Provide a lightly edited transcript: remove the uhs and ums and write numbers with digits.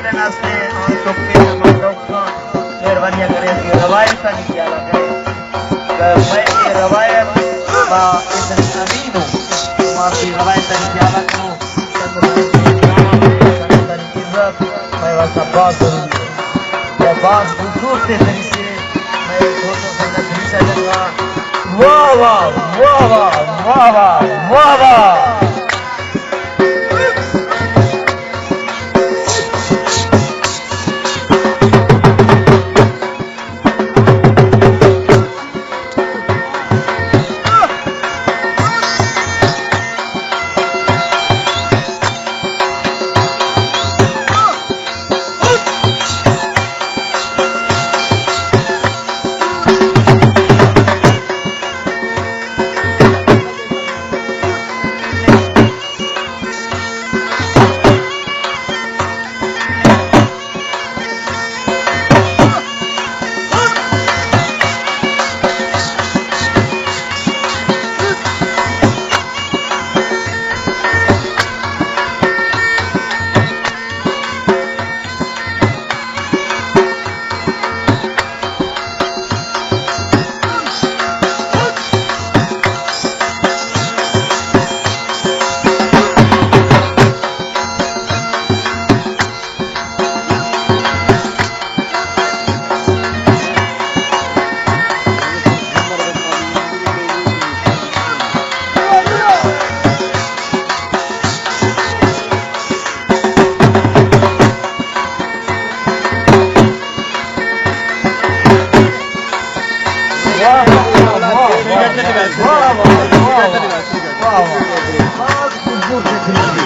करने वास्ते हम टोके मेहरबानी करे रवायत नहीं किया लगे मैं ये रवायत बा इतनी अमीन हूँ माफी रवायत नहीं किया लगे इज्जत मैं वैसा बहुत जरूरी है या बहुत खूबसूरत तरीके मैं दोस्तों संग भी चलूंगा वाह वाह वाह वाह वाह वाह वाह वाह Wow.